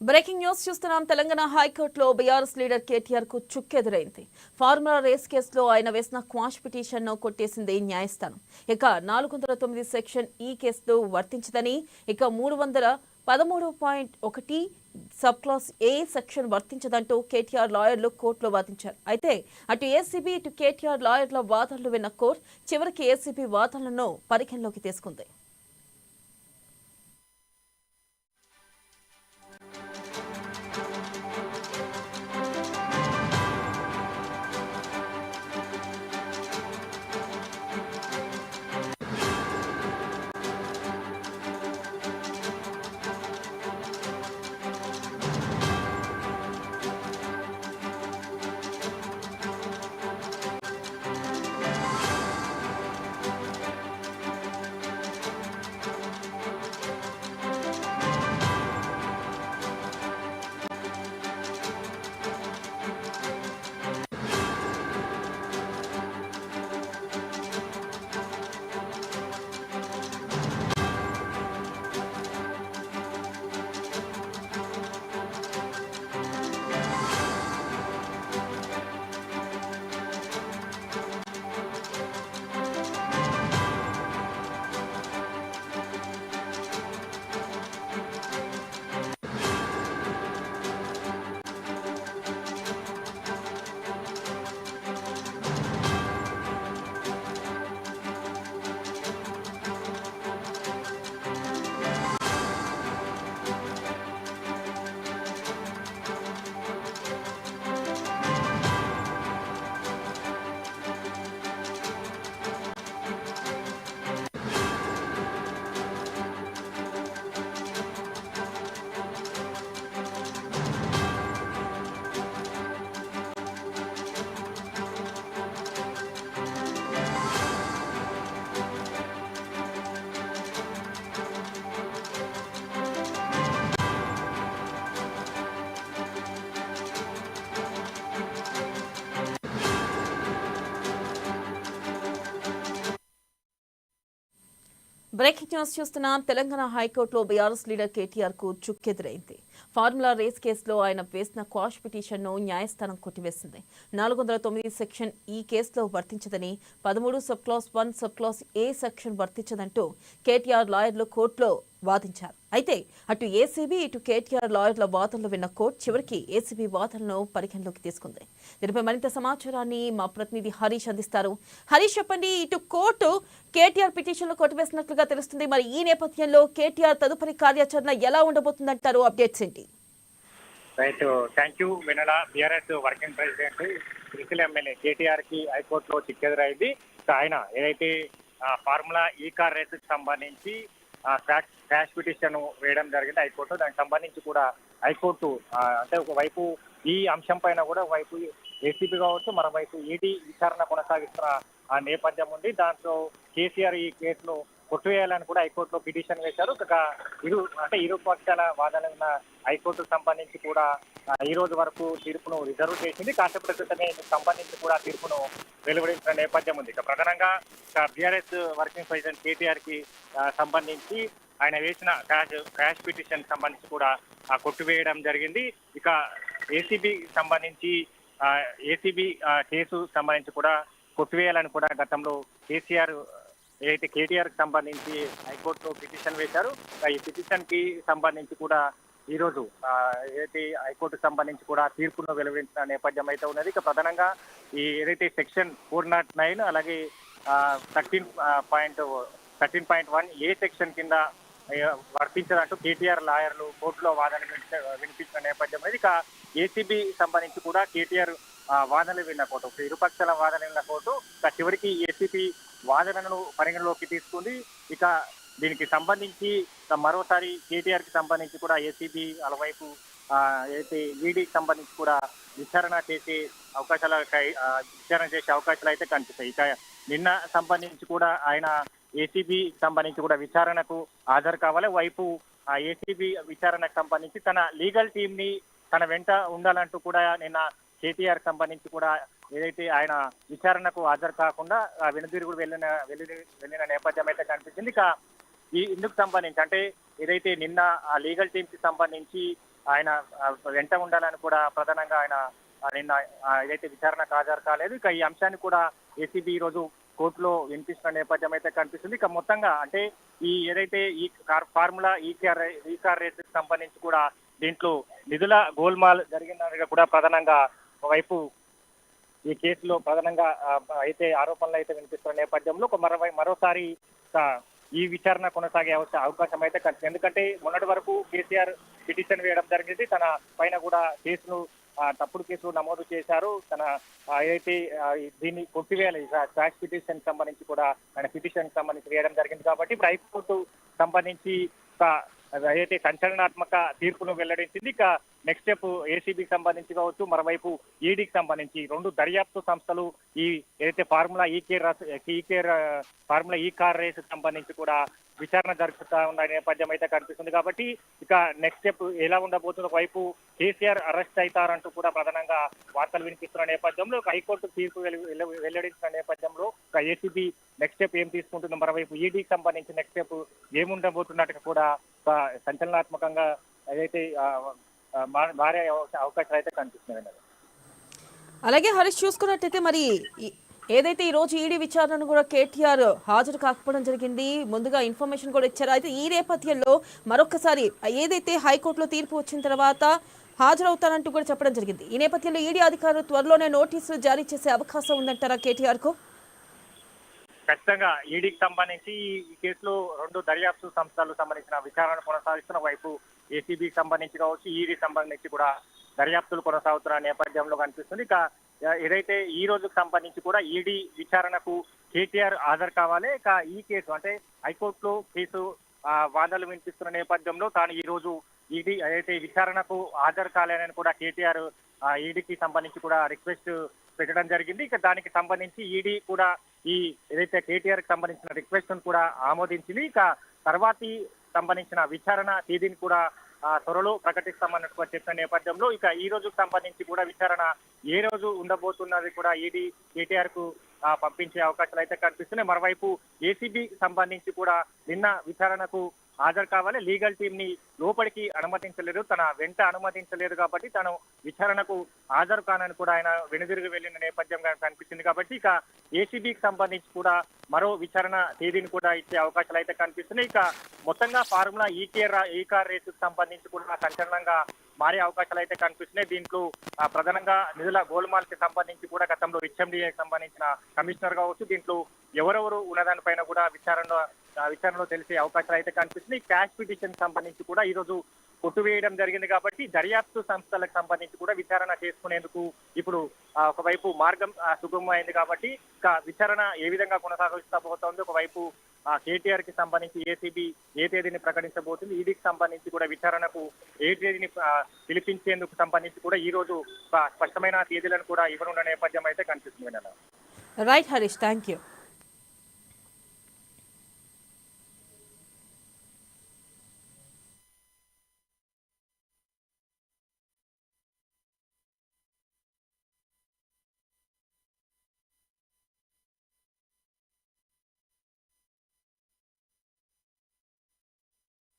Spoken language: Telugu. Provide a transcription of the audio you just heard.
బ్రేకింగ్ న్యూస్ చూస్తున్నాం. తెలంగాణ హైకోర్టులో బీఆర్ఎస్ లీడర్ కేటీఆర్ కు చుక్కెదురైంది. ఫార్ములా రేస్ కేసులో ఆయన వేసిన క్వాష్ పిటిషన్ ను కొట్టేసింది న్యాయస్థానం. ఇక 409 సెక్షన్ ఈ కేసులో వర్తించదని, ఇక 313.1 సబ్ క్లాస్ ఏ సెక్షన్ వర్తించదంటూ కేటీఆర్ లాయర్లు కోర్టులో వాదించారు. అయితే అటు ఏసీబీ ఇటు కేటీఆర్ లాయర్ల వాదనలు విన్న కోర్టు చివరికి ఏసీబీ వాదనలను పరిగణలోకి తీసుకుంది. బ్రేకింగ్ న్యూస్ చూస్తున్నాం. తెలంగాణ హైకోర్టులో బీఆర్ఎస్ లీడర్ కేటీఆర్ కు చుక్కెదురైంది. ఫార్ములా రేస్ కేసులో ఆయన వేసిన క్వాష్ పిటిషన్ ను న్యాయస్థానం కొట్టివేసింది. 409 సెక్షన్ ఈ కేసులో వర్తించదని, 13 సబ్ క్లాస్ 1 సబ్ క్లాస్ ఏ సెక్షన్ వర్తించదంటూ కేటీఆర్ లాయర్లు కోర్టులో వాదించారు. అయితే అటు ఏసీబీ ఇటు కేటీఆర్ లాయర్ల వాదనలు విన్న కోర్టు చివరికి ఏసీబీ వాదనలను పరిగణలోకి తీసుకుంది. దీనిపై మరింత సమాచారాన్ని మా ప్రతినిధి హరీష్ అందిస్తారు. హరీష్, చెప్పండి, ఇటు కోర్టు కేటీఆర్ పిటిషన్లు కొట్టివేసినట్లుగా తెలుస్తుంది. మరి ఈ నేపథ్యంలో కేటీఆర్ తదుపరి కార్యాచరణ ఎలా ఉండబోతుందంటారు? అప్డేట్స్ ఏంటి? Right, thank you Venela. BRS working president Sirisilla MLA KTR కి హైకోర్టులో చిక్కెదురైంది. ఆయన ఏదైతే ఫార్ములా ఈ కార్ రేస్ కి సంబంధించి క్యాష్ పిటిషన్ వేయడం జరిగింది హైకోర్టు. దానికి సంబంధించి కూడా హైకోర్టు అంటే ఒకవైపు ఈ అంశం పైన కూడా ఒకవైపు ఏసీబీ కావచ్చు, మరోవైపు ఈడీ విచారణ కొనసాగిస్తున్న ఆ నేపథ్యం ఉంది. దాంట్లో కేసీఆర్ ఈ కేసును కొట్టివేయాలని కూడా హైకోర్టులో పిటిషన్ వేశారు. ఇరు పక్షాల వాదన ఉన్న హైకోర్టుకు సంబంధించి కూడా ఈ రోజు వరకు తీర్పును రిజర్వ్ చేసింది. కాసేపటి క్రితమే ఇందుకు సంబంధించి కూడా తీర్పును వెలువడించిన నేపథ్యం ఉంది. ప్రధానంగా బీఆర్ఎస్ వర్కింగ్ ప్రెసిడెంట్ కేటీఆర్ కి సంబంధించి ఆయన వేసిన క్యాష్ పిటిషన్ సంబంధించి కూడా కొట్టివేయడం జరిగింది. ఇక ఏసీబీ సంబంధించి ఏసీబీ కేసు సంబంధించి కూడా కొట్టివేయాలని కూడా గతంలో ఏదైతే కేటీఆర్ కి సంబంధించి హైకోర్టులో పిటిషన్ వేశారు. ఈ పిటిషన్ కి సంబంధించి కూడా ఈ రోజు ఏదైతే హైకోర్టుకు సంబంధించి కూడా తీర్పును వెలువరించిన నేపథ్యం అయితే ఉన్నది. ఇక ప్రధానంగా ఈ ఏదైతే సెక్షన్ 409 అలాగే 13.1 ఏ సెక్షన్ కింద వర్తించదంటూ కేటీఆర్ లాయర్లు కోర్టులో వాదన వినిపించిన నేపథ్యం. ఇక ఏసీబీ సంబంధించి కూడా కేటీఆర్ వాదనలు విన్న కోర్టు, ఇరుపక్షాల వాదన విన్న కోర్టు చివరికి ఏసీబీ వాదనలను పరిగణలోకి తీసుకుంది. ఇక దీనికి సంబంధించి మరోసారి కేటీఆర్ కి సంబంధించి కూడా ఏసీబీ అలవైపు అయితే ఈడీకి సంబంధించి కూడా విచారణ చేసే అవకాశాలు అయితే కనిపిస్తాయి. ఇక నిన్న సంబంధించి కూడా ఆయన ఏసీబీ సంబంధించి కూడా విచారణకు హాజరు కావాలి. వైపు ఏసీబీ విచారణకు సంబంధించి తన లీగల్ టీమ్ ని తన వెంట ఉండాలంటూ కూడా నిన్న కేటీఆర్ సంబంధించి కూడా ఏదైతే ఆయన విచారణకు హాజరు కాకుండా వెనుదిరుగుడు వెళ్ళిన నేపథ్యం అయితే కనిపించింది. ఇక ఇందుకు సంబంధించి అంటే ఏదైతే నిన్న ఆ లీగల్ టీమ్ కి సంబంధించి ఆయన వెంట ఉండాలని కూడా ప్రధానంగా ఆయన నిన్న ఏదైతే విచారణకు హాజరు కాలేదు. ఇక ఈ అంశాన్ని కూడా ఏసీబీ ఈ రోజు కోర్టులో వినిపిస్తున్న నేపథ్యం అయితే కనిపిస్తుంది. ఇక మొత్తంగా అంటే ఈ ఏదైతే ఈ ఫార్ములా ఈ కార్ రేసుకు సంబంధించి కూడా దీంట్లో నిధుల గోల్మాల్ జరిగిందని కూడా ప్రధానంగా ఒకవైపు ఈ కేసులో ప్రధానంగా అయితే ఆరోపణలు అయితే వినిపిస్తున్న నేపథ్యంలో మరోసారి ఈ విచారణ కొనసాగే అవకాశం అయితే కనిపిస్తుంది. ఎందుకంటే మొన్నటి వరకు కేసీఆర్ పిటిషన్ వేయడం జరిగింది. తన పైన కూడా కేసును తప్పుడు కేసులు నమోదు చేశారు. తన ఏదైతే దీన్ని కొట్టివేయాలి ట్యాక్స్ పిటిషన్ సంబంధించి కూడా ఆయన పిటిషన్ సంబంధించి వేయడం జరిగింది. కాబట్టి ఇప్పుడు హైకోర్టు సంబంధించి ఏదైతే సంచలనాత్మక తీర్పును వెల్లడించింది. ఇక నెక్స్ట్ స్టెప్ ఏసీబీకి సంబంధించి కావచ్చు, మరోవైపు ఈడీకి సంబంధించి రెండు దర్యాప్తు సంస్థలు ఈ ఏదైతే ఫార్ములా ఈ కార్ రేసు సంబంధించి కూడా విచారణ జరుపుతా ఉన్న నేపథ్యం అయితే కనిపిస్తుంది. కాబట్టి ఇక నెక్స్ట్ స్టెప్ ఎలా ఉండబోతుంది, ఒకవైపు కేసీఆర్ అరెస్ట్ అవుతారంటూ కూడా ప్రధానంగా వార్తలు వినిపిస్తున్న నేపథ్యంలో హైకోర్టు తీర్పు వెల్లడించిన నేపథ్యంలో ఏసీబీ నెక్స్ట్ స్టెప్ ఏం తీసుకుంటుందో, మరోవైపు ఈడీకి సంబంధించి నెక్స్ట్ స్టెప్ ఏముండబోతున్నట్టుగా కూడా సంచలనాత్మకంగా ఏదైతే మారే అవకాశాలు అయితే కనిపిస్తున్నాయి. అలాగే హరీష్ చూసుకున్నట్టయితే మరి ఏదైతే ఈ రోజు ఈడీ విచారణను కూడా కేటీఆర్ హాజరు కాకపోవడం జరిగింది, ముందుగా ఇన్ఫర్మేషన్ కూడా ఇచ్చారు. అయితే ఈ నేపథ్యంలో మరొకసారి ఏదైతే హైకోర్టులో తీర్పు వచ్చిన తర్వాత హాజరవుతానంటూ కూడా చెప్పడం జరిగింది. ఈ నేపథ్యంలో ఈడీ అధికారులు త్వరలోనే నోటీసులు జారీ చేసే అవకాశం ఉందంటారా కేటీఆర్ కు? ఖచ్చితంగా ఈడీకి సంబంధించి ఈ కేసులో రెండు దర్యాప్తు సంస్థలకు సంబంధించిన విచారణ కొనసాగిస్తున్న వైపు ఏసీబీకి సంబంధించి కావచ్చు, ఈడీ సంబంధించి కూడా దర్యాప్తులు కొనసాగుతున్న నేపథ్యంలో కనిపిస్తుంది. ఇక ఏదైతే ఈ రోజుకు సంబంధించి కూడా ఈడీ విచారణకు కేటీఆర్ హాజరు కావాలి. ఇక ఈ కేసు అంటే హైకోర్టులో కేసు వాదనలు వినిపిస్తున్న నేపథ్యంలో తాను ఈ రోజు ఈడీ ఏదైతే విచారణకు హాజరు కాలేనని కూడా కేటీఆర్ ఈడీకి సంబంధించి కూడా రిక్వెస్ట్ పెట్టడం జరిగింది. ఇక దానికి సంబంధించి ఈడీ కూడా ఈ ఏదైతే కేటీఆర్ కి సంబంధించిన రిక్వెస్ట్ కూడా ఆమోదించింది. ఇక తర్వాతి సంబంధించిన విచారణ తేదీని కూడా త్వరలో ప్రకటిస్తామన్నట్టుగా చెప్పిన నేపథ్యంలో ఇక ఈ రోజుకు సంబంధించి కూడా విచారణ ఏ రోజు ఉండబోతున్నది కూడా ఈడీ కేటీఆర్ కు పంపించే అవకాశాలు అయితే కనిపిస్తున్నాయి. మరోవైపు ఏసీబీ సంబంధించి కూడా నిన్న విచారణకు హాజరు కావాలి. లీగల్ టీమ్ ని లోపలికి అనుమతించలేదు, తన వెంట అనుమతించలేదు. కాబట్టి తను విచారణకు హాజరు కానని కూడా ఆయన వెనుదిరిగి వెళ్లిన నేపథ్యం కనిపించింది. కాబట్టి ఇక ఏసీబీకి సంబంధించి కూడా మరో విచారణ తేదీని కూడా ఇచ్చే అవకాశాలు అయితే కనిపిస్తున్నాయి. ఇక మొత్తంగా ఫార్ములా ఈ కార్ రేసుకు సంబంధించి కూడా సంచలనంగా మారే అవకాశాలు అయితే కనిపిస్తున్నాయి. దీంట్లో ప్రధానంగా నిధుల గోల్మాల్ కి సంబంధించి కూడా గతంలో హెచ్ఎండిఏకి సంబంధించిన కమిషనర్ కావచ్చు, దీంట్లో ఎవరెవరు ఉన్నదానిపైన కూడా విచారణలో తెలిసే అవకాశాలు అయితే కనిపిస్తున్నాయి. క్యాష్ పిటిషన్ సంబంధించి కూడా ఈ రోజు కొట్టువేయడం జరిగింది. కాబట్టి దర్యాప్తు సంస్థలకు సంబంధించి కూడా విచారణ చేసుకునేందుకు ఇప్పుడు ఒకవైపు మార్గం సుగమమైంది. కాబట్టి ఇక విచారణ ఏ విధంగా కొనసాగిస్తబోతోంది, ఒకవైపు కేటీఆర్ కి సంబంధించి ఏసీబీ ఏ తేదీని ప్రకటించబోతుంది, ఈడీకి సంబంధించి కూడా విచారణకు ఏ తేదీని పిలిపించేందుకు సంబంధించి కూడా ఈ రోజు స్పష్టమైన తేదీలను కూడా ఇవ్వనున్న నేపథ్యం అయితే కనిపిస్తుంది. Right Harish, thank you.